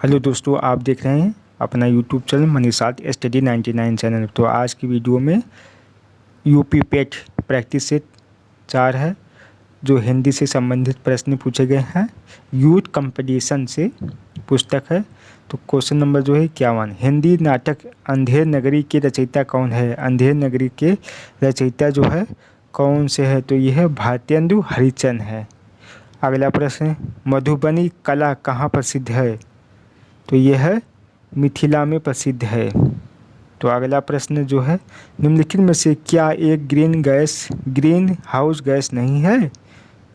Hello दोस्तों, आप देख रहे हैं अपना यूट्यूब चैनल मनीषाद स्टडी 99 चैनल। तो आज की वीडियो में यूपी पेट प्रैक्टिस सेट 4 है, जो हिंदी से संबंधित प्रश्न पूछे गए हैं। यूथ कंपटीशन से पुस्तक है। तो क्वेश्चन नंबर जो है 51, हिंदी नाटक अंधेर नगरी के रचयिता कौन है? अंधेर नगरी के रचयिता जो है कौन से है? तो यह भारतेंदु हरिश्चंद्र है। अगला प्रश्न, मधुबनी कला कहाँ प्रसिद्ध है? तो यह है मिथिला में प्रसिद्ध है। तो अगला प्रश्न जो है, निम्नलिखित में से क्या एक ग्रीन हाउस गैस नहीं है?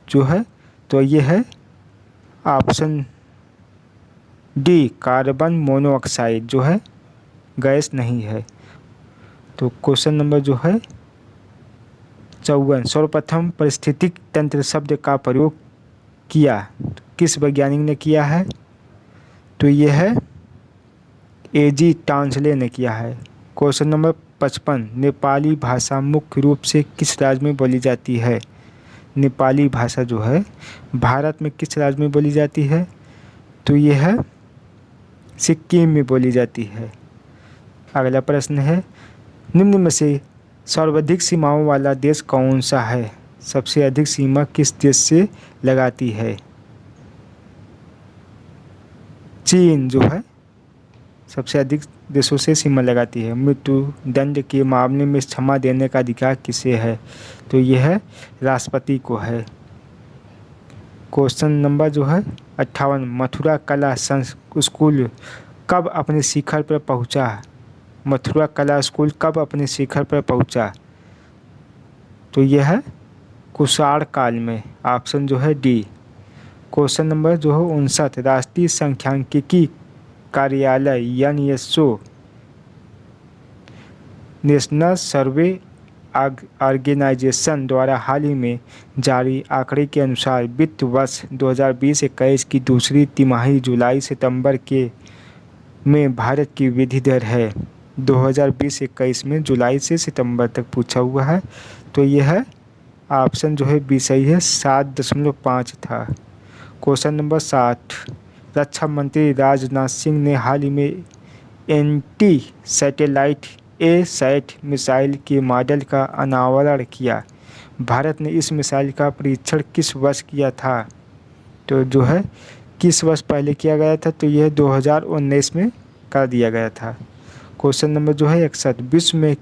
जो है तो यह है ऑप्शन डी, कार्बन मोनोऑक्साइड जो है गैस नहीं है। तो क्वेश्चन नंबर जो है 54, सर्वप्रथम पारिस्थितिक तंत्र शब्द का प्रयोग किया तो किस वैज्ञानिक ने किया है? तो यह है एजी टांसले ने किया है। क्वेश्चन नंबर 55, नेपाली भाषा मुख्य रूप से किस राज्य में बोली जाती है? नेपाली भाषा जो है भारत में किस राज्य में बोली जाती है? तो यह है सिक्किम में बोली जाती है। अगला प्रश्न है, निम्न में से सर्वाधिक सीमाओं वाला देश कौन सा है? सबसे अधिक सीमा किस देश से लगाती है? चीन जो है सबसे अधिक देशों से सीमा लगाती है। मृत्यु दंड के मामले में क्षमा देने का अधिकार किसे है? तो यह है राष्ट्रपति को है। क्वेश्चन नंबर जो है 58, मथुरा कला स्कूल कब अपने शिखर पर पहुंचा? मथुरा कला स्कूल कब अपने शिखर पर पहुंचा? तो यह है कुषाण काल में। ऑप्शन जो है डी। क्वेश्चन नंबर जो है 59, राष्ट्रीय सांख्यिकी कार्यालय NSO नेशनल सर्वे ऑर्गेनाइजेशन द्वारा हाल ही में जारी आंकड़े के अनुसार वित्त वर्ष 2020-21 की दूसरी तिमाही जुलाई सितंबर के में भारत की वृद्धि दर है। 2020-21 में जुलाई से सितंबर तक पूछा हुआ है। तो यह है ऑप्शन जो है बी सही है, 7.5 था। क्वेश्चन नंबर 60, रक्षा मंत्री राजनाथ सिंह ने हाल ही में एंटी सैटेलाइट A-सैट मिसाइल के मॉडल का अनावरण किया। भारत ने इस मिसाइल का परीक्षण किस वर्ष किया था? तो जो है किस वर्ष पहले किया गया था? तो यह 2019 में कर दिया गया था। क्वेश्चन नंबर जो है 61, विश्व में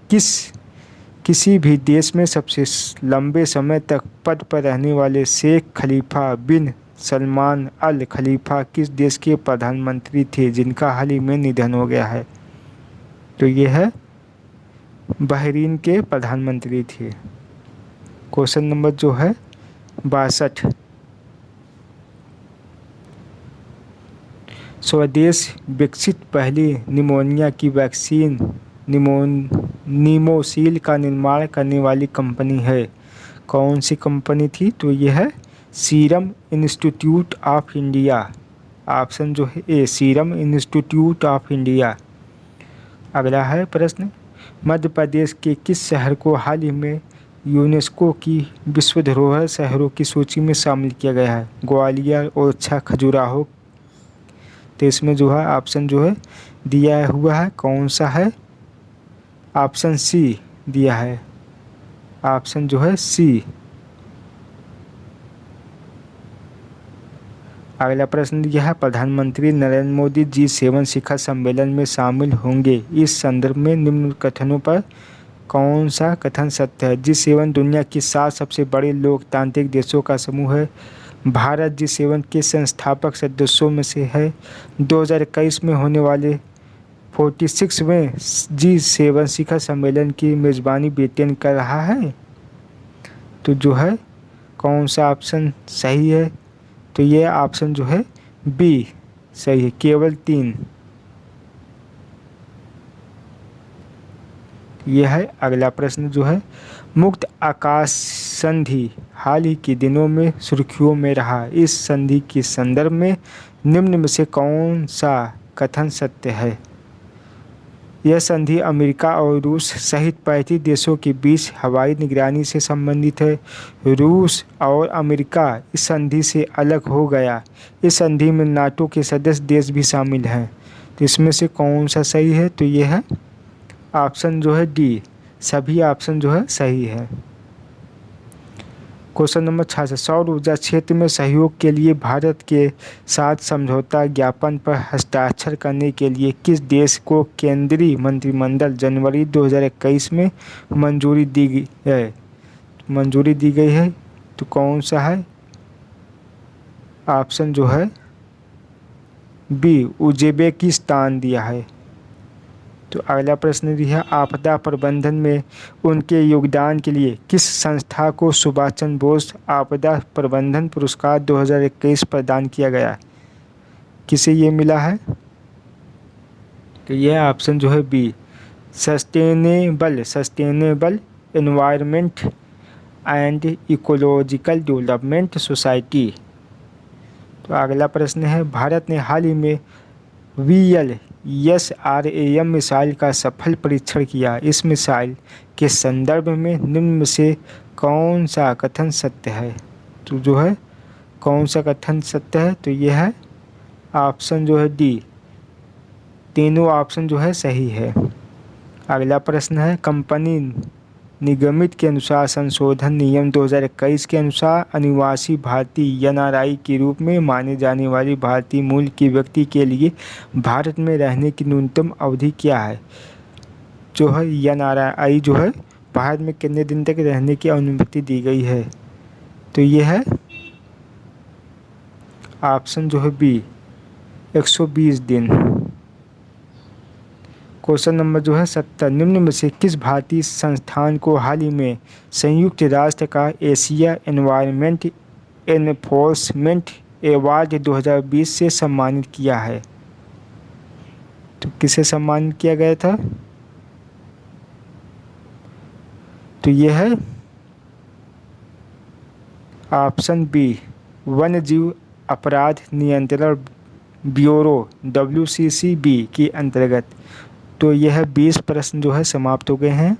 किसी भी देश में सबसे लंबे समय तक पद पर रहने वाले शेख खलीफा बिन सलमान अल खलीफा किस देश के प्रधानमंत्री थे जिनका हाल ही में निधन हो गया है? तो यह है बहरीन के प्रधानमंत्री थे। क्वेश्चन नंबर जो है 62, स्वदेश विकसित पहली निमोनिया की वैक्सीन नीमोसिल का निर्माण करने वाली कंपनी है। कौन सी कंपनी थी? तो यह है serum institute of India. Option जो है ए, सीरम इंस्टीट्यूट ऑफ इंडिया। अगला है प्रश्न, मध्य प्रदेश के किस शहर को हाल ही में यूनेस्को की विश्व धरोहर शहरों की सूची में शामिल किया गया है? ग्वालियर, ओरछा, खजुराहो। तो इसमें जो है ऑप्शन जो है दिया हुआ है, कौन सा है? ऑप्शन सी दिया है। ऑप्शन जो है सी। अगला प्रश्न यह है, प्रधानमंत्री नरेंद्र मोदी G7 शिखर सम्मेलन में शामिल होंगे। इस संदर्भ में निम्न कथनों पर कौन सा कथन सत्य है? G7 दुनिया की 7 सबसे बड़े लोकतांत्रिक देशों का समूह है। भारत G7 के संस्थापक सदस्यों में से है। 2021 में होने वाले 46वें G7 शिखर सम्मेलन की मेज़बानी ब्रिटेन कर रहा है। तो जो है कौन सा ऑप्शन सही है? तो ये ऑप्शन जो है बी सही है, केवल 3। यह है अगला प्रश्न जो है, मुक्त आकाश संधि हाल ही के दिनों में सुर्खियों में रहा। इस संधि के संदर्भ में निम्न में से कौन सा कथन सत्य है? यह संधि अमेरिका और रूस सहित 35 देशों के बीच हवाई निगरानी से संबंधित है। रूस और अमेरिका इस संधि से अलग हो गया। इस संधि में नाटो के सदस्य देश भी शामिल हैं। तो इसमें से कौन सा सही है? तो यह है ऑप्शन जो है डी, सभी ऑप्शन जो है सही है। क्वेश्चन नंबर 66, सौर ऊर्जा क्षेत्र में सहयोग के लिए भारत के साथ समझौता ज्ञापन पर हस्ताक्षर करने के लिए किस देश को केंद्रीय मंत्रिमंडल जनवरी 2021 में मंजूरी दी गई है? तो कौन सा है? ऑप्शन जो है बी, उज्बेकिस्तान दिया है। तो अगला प्रश्न भी है, आपदा प्रबंधन में उनके योगदान के लिए किस संस्था को सुभाष चंद्र बोस आपदा प्रबंधन पुरस्कार 2021 प्रदान किया गया? किसे ये मिला है? तो यह ऑप्शन जो है B, sustainable environment and ecological development society. तो अगला प्रश्न है, भारत ने हाल ही में VLSRAM मिसाइल का सफल परीक्षण किया। इस मिसाइल के संदर्भ में निम्न में से कौन सा कथन सत्य है? तो जो है कौन सा कथन सत्य है? तो यह है ऑप्शन जो है डी, तीनों ऑप्शन जो है सही है। अगला प्रश्न है, कंपनी निगमित के अनुसार संशोधन नियम 2021 के अनुसार अनिवासी भारतीय NRI के रूप में माने जाने वाली भारतीय मूल के व्यक्ति के लिए भारत में रहने की न्यूनतम अवधि क्या है? जो है NRI जो है भारत में कितने दिन तक रहने की अनुमति दी गई है? तो ये है ऑप्शन जो है बी, 120 दिन। क्वेश्चन नंबर जो है 70, निम्न में से किस भारतीय संस्थान को हाल ही में संयुक्त राष्ट्र का एशिया एनवायरनमेंट एनफोर्समेंट अवार्ड 2020 से सम्मानित किया है? तो किसे सम्मानित किया गया था? तो यह है ऑप्शन बी, वन्यजीव अपराध नियंत्रण ब्यूरो WCCB के अंतर्गत। तो यह 20 प्रश्न जो है समाप्त हो गए हैं।